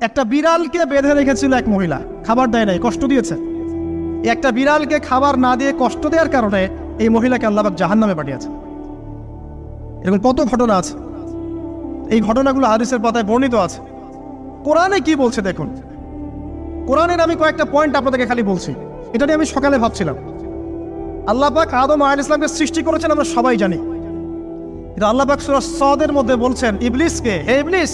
একটা বিড়ালকে বেঁধে রেখেছিল এক মহিলা, খাবার দেয় নাই, কষ্ট দিয়েছে। একটা বিড়ালকে খাবার না দিয়ে কষ্ট দেওয়ার কারণে এই মহিলাকে আল্লাহ পাক জাহান্নামে পাঠিয়েছে। এরকম কত ঘটনা আছে, এই ঘটনাগুলো হাদিসের পাতায় বর্ণিত আছে। কোরআনে কি বলছে দেখুন। কোরআনের আমি কয়েকটা পয়েন্ট আপনাদেরকে খালি বলছি, এটা নিয়ে আমি সকালে ভাবছিলাম। আল্লাহ পাক আদম আলাইহিস সালামকে সৃষ্টি করেছেন আমরা সবাই জানি, কিন্তু আল্লাহ পাক সূরা সদের মধ্যে বলছেন ইবলিসকে, হে ইবলিস,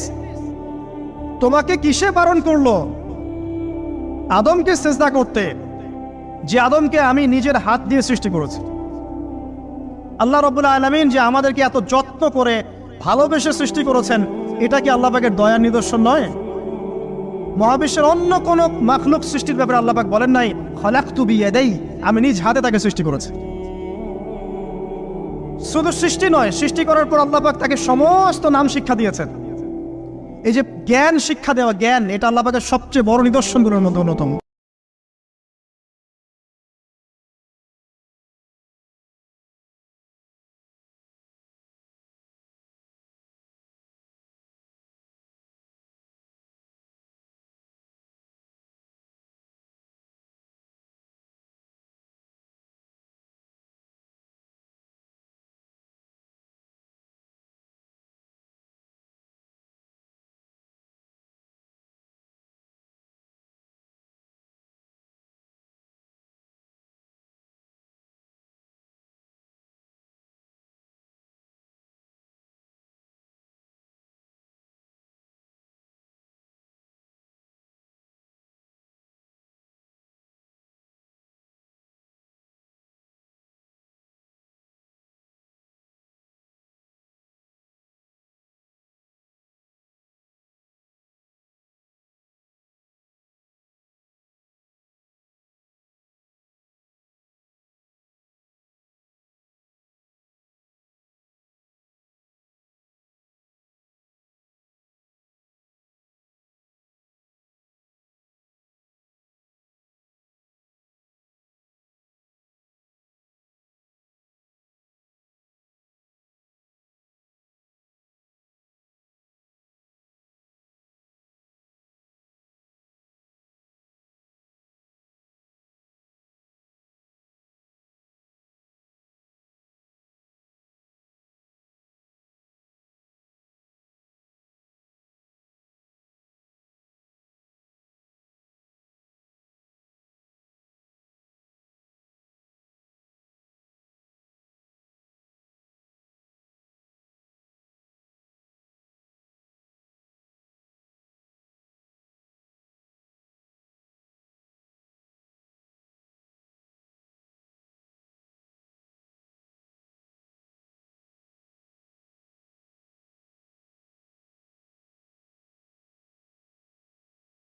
তোমাকে কিসে বারণ করলো আদমকে সিজদা করতে, যে আদমকে আমি নিজের হাত দিয়ে সৃষ্টি করেছি। আল্লাহ রাব্বুল আলামিন যে আমাদেরকে এত যত্ন করে ভালোবেসে সৃষ্টি করেছেন, এটা কি আল্লাহ পাকের দয়ার নিদর্শন নয়? মহাবিশ্বের অন্য কোন মাখলুক সৃষ্টির ব্যাপারে আল্লাহ পাক বলেন নাই খলাকতু বিয়াদাই, আমি নিজ হাতে তাকে সৃষ্টি করেছি। শুধু সৃষ্টি নয়, সৃষ্টি করার পর আল্লাহ পাক তাকে সমস্ত নাম শিক্ষা দিয়েছেন। এই যে জ্ঞান শিক্ষা দেওয়া, জ্ঞান, এটা আল্লাহ পাকের সবচেয়ে বড় নিদর্শনগুলোর মধ্যে অন্যতম।